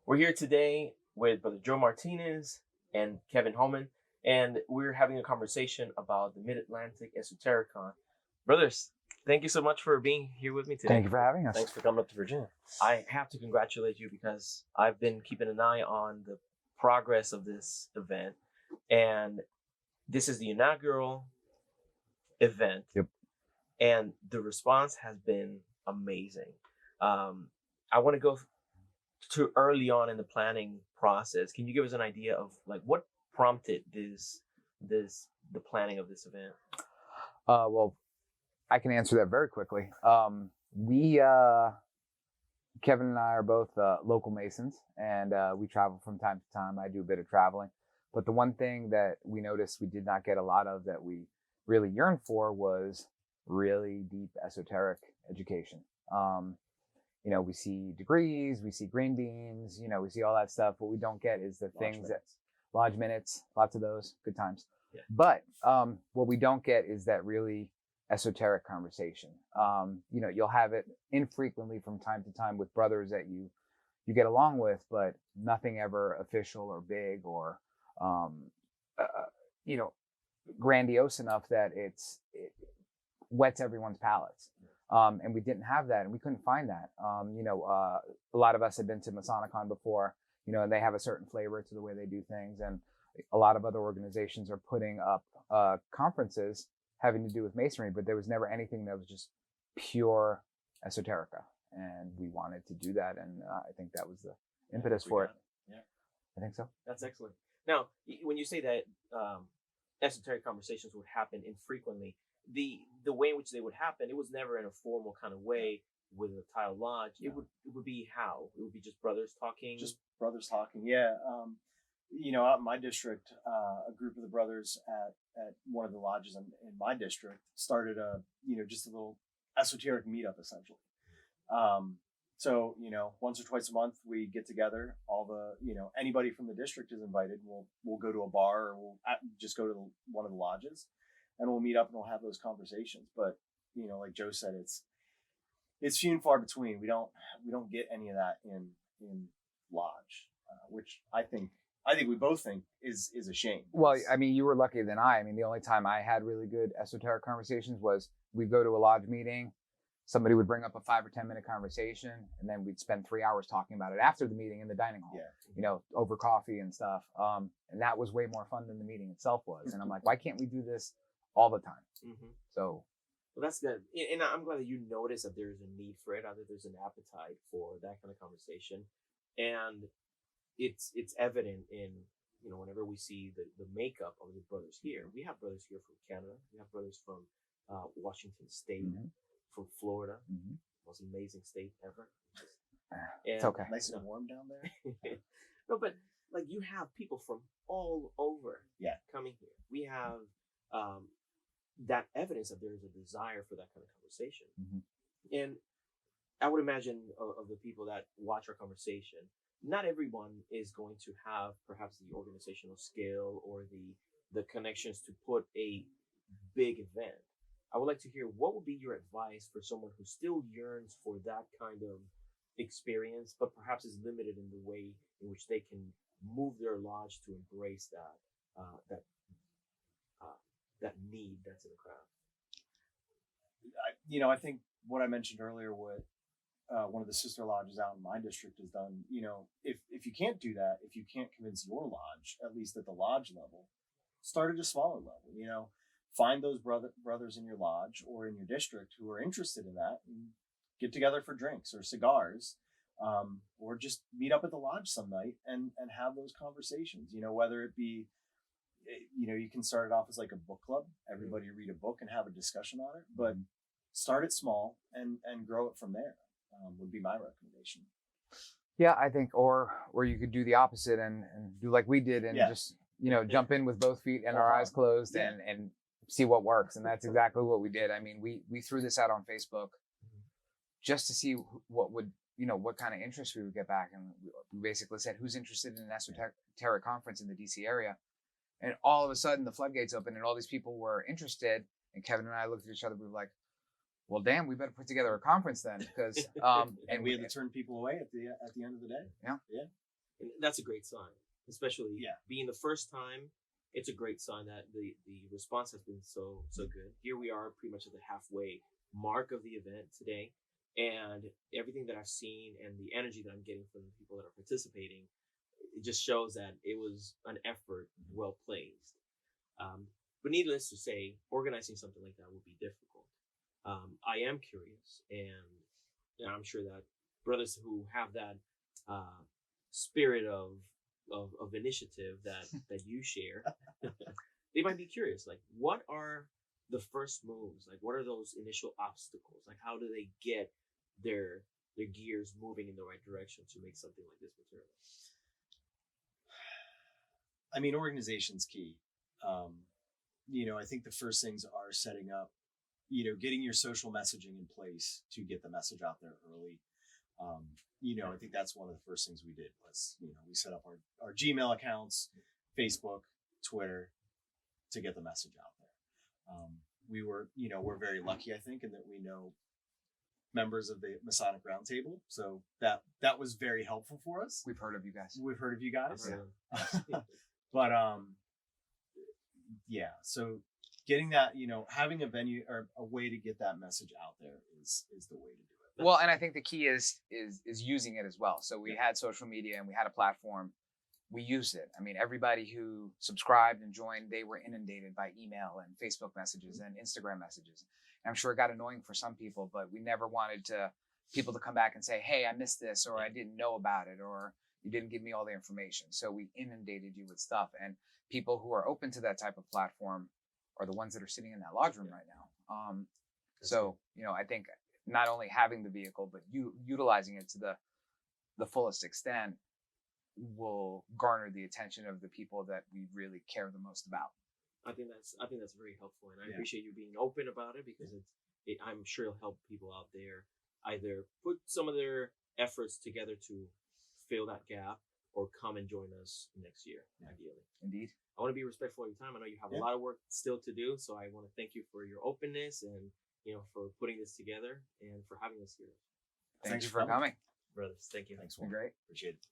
We're here today with Brother Joe Martinez and Kevin Holman, and we're having a conversation about the Mid-Atlantic Esotericon. Brothers, thank you so much for being here with me today. Thank you for having us. Thanks for coming up to Virginia. I have to congratulate you because I've been keeping an eye on the progress of this event, and this is the inaugural event. Yep. And the response has been amazing. I want to go to early on in the planning process. Can you give us an idea of like what prompted the planning of this event? Well, I can answer that very quickly. Kevin and I are both local Masons, and we travel from time to time. I do a bit of traveling. But the one thing that we noticed we did not get a lot of that we really yearned for was really deep esoteric education. We see degrees, we see green beans, we see all that stuff. What we don't get is the things that lodge minutes, lots of those, good times. Yeah. But what we don't get is that really esoteric conversation. You'll have it infrequently from time to time with brothers that you get along with, but nothing ever official or big or grandiose enough that it whets everyone's palates. And we didn't have that, and we couldn't find that. A lot of us had been to Masonicon before, and they have a certain flavor to the way they do things. And a lot of other organizations are putting up conferences having to do with Masonry, but there was never anything that was just pure esoterica. And we wanted to do that, and I think that was the impetus for it. Yeah, I think so. That's excellent. Now, when you say that esoteric conversations would happen infrequently, the way in which they would happen, it was never in a formal kind of way with a tile lodge. It would be how? It would be just brothers talking? Just brothers talking, yeah. Out in my district, a group of the brothers at one of the lodges in my district started just a little esoteric meetup, essentially. So, once or twice a month we get together. All the, anybody from the district is invited. We'll go to a bar, or we'll just go to one of the lodges, and we'll meet up and we'll have those conversations. But, like Joe said, it's few and far between. We don't get any of that in lodge, which I think we both think is a shame. Well, I mean, you were luckier than I. I mean, the only time I had really good esoteric conversations was we'd go to a lodge meeting, somebody would bring up a 5 or 10 minute conversation, and then we'd spend 3 hours talking about it after the meeting in the dining hall, over coffee and stuff. And that was way more fun than the meeting itself was. And I'm like, why can't we do this all the time? Mm-hmm. So, well, that's good. And I'm glad that you notice that there's a need for it, that there's an appetite for that kind of conversation. And it's evident in, whenever we see the makeup of the brothers here. We have brothers here from Canada. We have brothers from Washington State, from Florida, most amazing state ever. It's okay. Nice and warm down there. No, but like you have people from all over coming here. We have that evidence that there is a desire for that kind of conversation. And I would imagine of the people that watch our conversation, not everyone is going to have perhaps the organizational skill or the connections to put a big event. I would like to hear, what would be your advice for someone who still yearns for that kind of experience, but perhaps is limited in the way in which they can move their lodge to embrace that need that's in the crowd? I think what I mentioned earlier, what one of the sister lodges out in my district has done, if you can't do that, if you can't convince your lodge, at least at the lodge level, start at a smaller level, find those brothers in your lodge or in your district who are interested in that, and get together for drinks or cigars, or just meet up at the lodge some night and have those conversations, whether it be, you can start it off as like a book club, everybody read a book and have a discussion on it, but start it small and grow it from there, would be my recommendation. Yeah, I think, or you could do the opposite and do like we did and just, jump in with both feet and our eyes closed and see what works. And that's exactly what we did. I mean, we threw this out on Facebook just to see what would, what kind of interest we would get back. And we basically said, who's interested in an esoteric conference in the DC area? And all of a sudden the floodgates opened and all these people were interested. And Kevin and I looked at each other. We were like, well, damn, we better put together a conference then, because and we had to turn people away at the end of the day. Yeah. Yeah. And that's a great sign, especially being the first time. It's a great sign that the response has been so good. Here we are, pretty much at the halfway mark of the event today, and everything that I've seen and the energy that I'm getting from the people that are participating, it just shows that it was an effort well placed. But needless to say, organizing something like that would be difficult. I am curious, and I'm sure that brothers who have that spirit of initiative that you share, they might be curious. Like, what are the first moves? Like, what are those initial obstacles? Like, how do they get their gears moving in the right direction to make something like this materialize? I mean, organization's key. I think the first things are setting up, getting your social messaging in place to get the message out there early. I think that's one of the first things we did was, we set up our Gmail accounts, Facebook, Twitter, to get the message out there. We're very lucky, I think, in that we know members of the Masonic Roundtable. So that was very helpful for us. We've heard of you guys. Yeah. But, so getting that, having a venue or a way to get that message out there is the way to do it. Well, and I think the key is using it as well. So we had social media and we had a platform. We used it. I mean, everybody who subscribed and joined, they were inundated by email and Facebook messages and Instagram messages. And I'm sure it got annoying for some people, but we never wanted people to come back and say, hey, I missed this, or I didn't know about it, or you didn't give me all the information. So we inundated you with stuff. And people who are open to that type of platform are the ones that are sitting in that lodge room right now. So, I think not only having the vehicle, but utilizing it to the fullest extent will garner the attention of the people that we really care the most about. I think that's very helpful, and I appreciate you being open about it, because I'm sure it'll help people out there either put some of their efforts together to fill that gap, or come and join us next year, ideally. Indeed. I want to be respectful of your time. I know you have a lot of work still to do, so I want to thank you for your openness and for putting this together and for having us here. Thanks for coming. Brothers, thank you. Thanks, Juan. Great. Appreciate it.